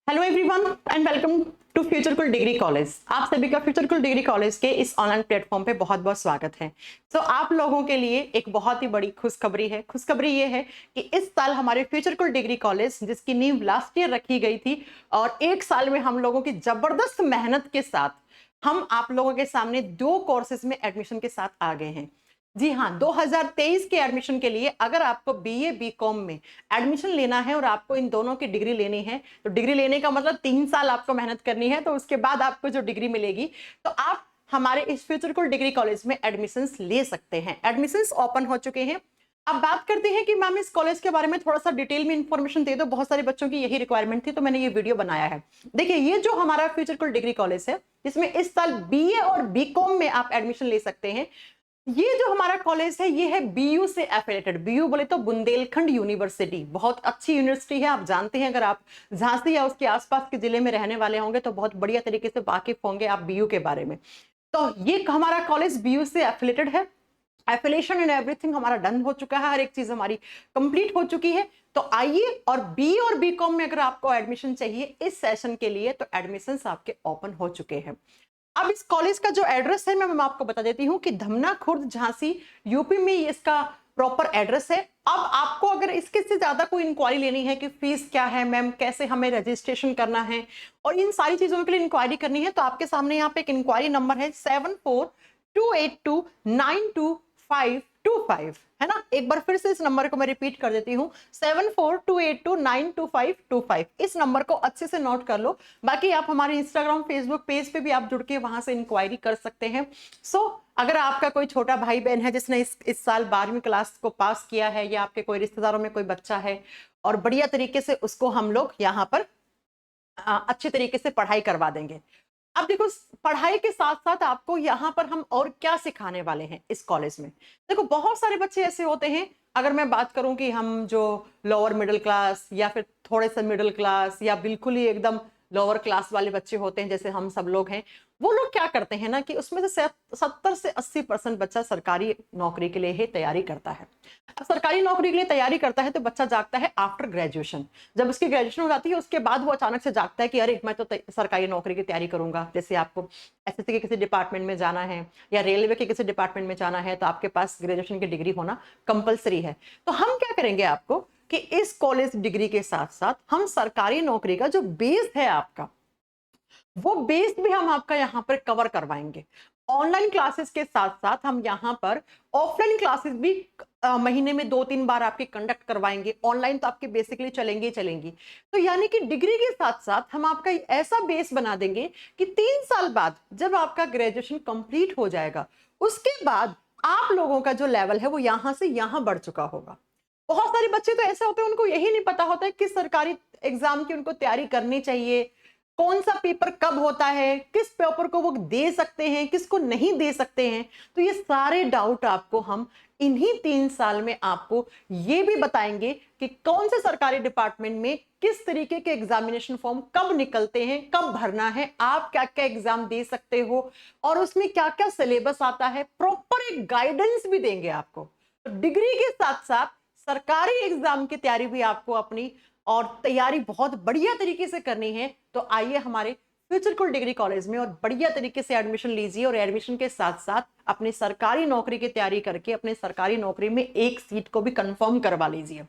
Hello everyone and welcome to Futurekul degree college. आप सभी का फ्यूचरकुल डिग्री कॉलेज के इस ऑनलाइन प्लेटफॉर्म पे बहुत बहुत स्वागत है। आप लोगों के लिए एक बहुत ही बड़ी खुशखबरी है। खुशखबरी ये है कि इस साल हमारे फ्यूचरकुल डिग्री कॉलेज, जिसकी नींव लास्ट ईयर रखी गई थी, और एक साल में हम लोगों की जबरदस्त मेहनत के साथ हम आप लोगों के सामने 2 कोर्सेज में एडमिशन के साथ आ गए हैं। जी हाँ, 2023 के एडमिशन के लिए अगर आपको बीए बीकॉम में एडमिशन लेना है और आपको इन दोनों की डिग्री लेनी है, तो डिग्री लेने का मतलब 3 साल आपको मेहनत करनी है, तो उसके बाद आपको जो डिग्री मिलेगी, तो आप हमारे इस फ्यूचरकुल डिग्री कॉलेज में एडमिशंस ले सकते हैं। एडमिशंस ओपन हो चुके हैं। अब बात करते हैं कि मैम इस कॉलेज के बारे में थोड़ा सा डिटेल में इंफॉर्मेशन दे दो। बहुत सारे बच्चों की यही रिक्वायरमेंट थी, तो मैंने ये वीडियो बनाया है। देखिए, ये जो हमारा फ्यूचरकुल डिग्री कॉलेज है, जिसमें इस साल बीए और बीकॉम में आप एडमिशन ले सकते हैं, ये जो हमारा कॉलेज है, ये है बीयू से एफिलेटेड। बीयू बोले तो बुंदेलखंड यूनिवर्सिटी, बहुत अच्छी यूनिवर्सिटी है। आप जानते हैं, अगर आप झांसी या उसके आसपास के जिले में रहने वाले होंगे तो बहुत बढ़िया तरीके से वाकिफ होंगे आप बीयू के बारे में। तो ये हमारा कॉलेज बीयू से एफिलेटेड है। एफिलेशन एंड एवरीथिंग हमारा डन हो चुका है, हर एक चीज हमारी कंप्लीट हो चुकी है। तो आइए, और बी और बीकॉम में अगर आपको एडमिशन चाहिए इस सेशन के लिए, तो एडमिशन आपके ओपन हो चुके हैं। अब इस कॉलेज का जो एड्रेस है मैं आपको बता देती हूँ कि धमना खुर्द झांसी यूपी में इसका प्रॉपर एड्रेस है। अब आपको अगर इसके से ज्यादा कोई इंक्वायरी लेनी है कि फीस क्या है मैम, कैसे हमें रजिस्ट्रेशन करना है, और इन सारी चीजों के लिए इंक्वायरी करनी है, तो आपके सामने यहाँ पे एक इंक्वायरी नंबर है 7428292525, है ना। एक बार फिर से इस नंबर को मैं रिपीट कर देती हूँ, 7428292525। इस नंबर को अच्छे से नोट कर लो। बाकी आप हमारे इंस्टाग्राम फेसबुक पेज पे भी आप जुड़ के वहां से इंक्वायरी कर सकते हैं। अगर आपका कोई छोटा भाई बहन है जिसने इस साल 12वीं क्लास को पास किया है, या आपके कोई रिश्तेदारों में कोई बच्चा है, और बढ़िया तरीके से उसको हम लोग यहाँ पर अच्छे तरीके से पढ़ाई करवा देंगे। अब देखो, पढ़ाई के साथ साथ आपको यहाँ पर हम और क्या सिखाने वाले हैं इस कॉलेज में। देखो, बहुत सारे बच्चे ऐसे होते हैं, अगर मैं बात करूं कि हम जो लोअर मिडिल क्लास या फिर थोड़े से मिडिल क्लास या बिल्कुल ही एकदम लोअर क्लास वाले बच्चे होते हैं, जैसे हम सब लोग हैं, वो लोग क्या करते हैं ना कि उसमें से 70 से 80% बच्चा सरकारी नौकरी के लिए ही तैयारी करता है। अब सरकारी नौकरी के लिए तैयारी करता है तो बच्चा जागता है आफ्टर ग्रेजुएशन। जब उसकी ग्रेजुएशन हो जाती है, उसके बाद वो अचानक से जागता है कि अरे मैं तो सरकारी नौकरी की तैयारी करूंगा। जैसे आपको एसएससी के किसी डिपार्टमेंट में जाना है या रेलवे के किसी डिपार्टमेंट में जाना है, तो आपके पास ग्रेजुएशन की डिग्री होना कंपलसरी है। तो हम क्या करेंगे आपको कि इस कॉलेज डिग्री के साथ साथ हम सरकारी नौकरी का जो बेस है आपका, वो बेस भी हम आपका यहाँ पर कवर करवाएंगे। ऑनलाइन क्लासेस के साथ साथ हम यहाँ पर ऑफलाइन क्लासेस भी महीने में 2-3 बार आपके कंडक्ट करवाएंगे। ऑनलाइन तो आपके बेसिकली चलेंगे ही चलेंगी। तो यानी कि डिग्री के साथ साथ हम आपका ऐसा बेस बना देंगे कि 3 साल बाद जब आपका ग्रेजुएशन कंप्लीट हो जाएगा, उसके बाद आप लोगों का जो लेवल है वो यहाँ से यहाँ बढ़ चुका होगा। बहुत सारे बच्चे तो ऐसे होते हैं, उनको यही नहीं पता होता है किस सरकारी एग्जाम की उनको तैयारी करनी चाहिए, कौन सा पेपर कब होता है, किस पेपर को वो दे सकते हैं, किसको नहीं दे सकते हैं। तो ये सारे डाउट आपको हम इन्हीं 3 साल में आपको ये भी बताएंगे कि कौन से सरकारी डिपार्टमेंट में किस तरीके के एग्जामिनेशन फॉर्म कब निकलते हैं, कब भरना है, आप क्या क्या एग्जाम दे सकते हो, और उसमें क्या क्या सिलेबस आता है। प्रॉपर एक गाइडेंस भी देंगे आपको। तो डिग्री के साथ साथ सरकारी एग्जाम की तैयारी भी आपको अपनी और तैयारी बहुत बढ़िया तरीके से करनी है, तो आइए हमारे फ्यूचरकुल डिग्री कॉलेज में और बढ़िया तरीके से एडमिशन लीजिए, और एडमिशन के साथ साथ अपनी सरकारी नौकरी की तैयारी करके अपने सरकारी नौकरी में एक सीट को भी कंफर्म करवा लीजिए।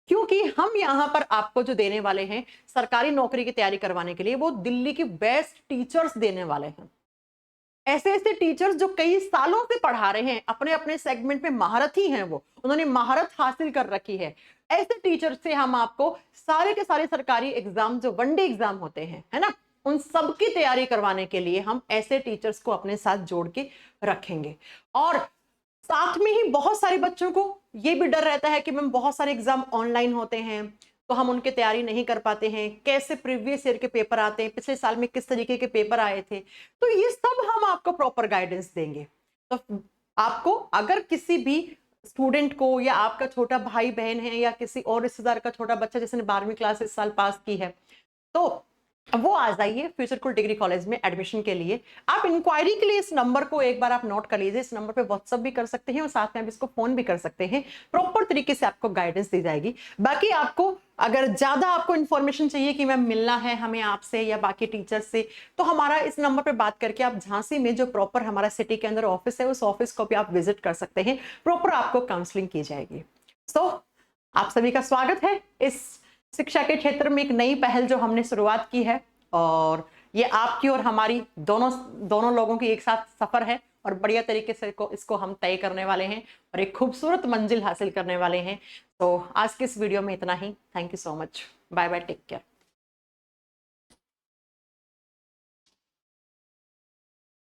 क्योंकि हम यहाँ पर आपको जो देने वाले हैं सरकारी नौकरी की तैयारी करवाने के लिए, वो दिल्ली की बेस्ट टीचर्स देने वाले हैं। ऐसे ऐसे टीचर्स जो कई सालों से पढ़ा रहे हैं, अपने अपने सेगमेंट में महारथी हैं, वो उन्होंने महारत हासिल कर रखी है। ऐसे टीचर से हम आपको सारे के सारे सरकारी एग्जाम जो वनडे एग्जाम होते हैं, है ना, उन सब की तैयारी करवाने के लिए हम ऐसे टीचर्स को अपने साथ जोड़ के रखेंगे। और साथ में ही बहुत सारे बच्चों को ये भी डर रहता है कि मैम बहुत सारे एग्जाम ऑनलाइन होते हैं, तो हम उनकी तैयारी नहीं कर पाते हैं, कैसे प्रीवियस ईयर के पेपर आते हैं, पिछले साल में किस तरीके के पेपर आए थे। तो ये सब हम आपको प्रॉपर गाइडेंस देंगे। तो आपको अगर किसी भी स्टूडेंट को, या आपका छोटा भाई बहन है, या किसी और रिश्तेदार का छोटा बच्चा जिसने 12वीं क्लास इस साल पास की है, तो वो आ जाइए फ्यूचर डिग्री कॉलेज में एडमिशन के लिए। आप इंक्वायरी के लिए इस नंबर को एक बार आप नोट कर लीजिए। इस नंबर पे व्हाट्सअप भी कर सकते हैं और साथ में आप इसको फोन भी कर सकते हैं। प्रॉपर तरीके से आपको गाइडेंस दी जाएगी। बाकी आपको अगर ज्यादा आपको इन्फॉर्मेशन चाहिए कि मैम मिलना है हमें आपसे या बाकी टीचर से, तो हमारा इस नंबर पे बात करके आप झांसी में जो प्रॉपर हमारा सिटी के अंदर ऑफिस है उस ऑफिस को भी आप विजिट कर सकते हैं। प्रॉपर आपको काउंसलिंग की जाएगी। सो आप सभी का स्वागत है इस शिक्षा के क्षेत्र में एक नई पहल जो हमने शुरुआत की है, और ये आपकी और हमारी दोनों दोनों लोगों की एक साथ सफर है और बढ़िया तरीके से इसको हम तय करने वाले हैं और एक खूबसूरत मंजिल हासिल करने वाले हैं। तो आज के इस वीडियो में इतना ही। Thank you so much. Bye bye, take care.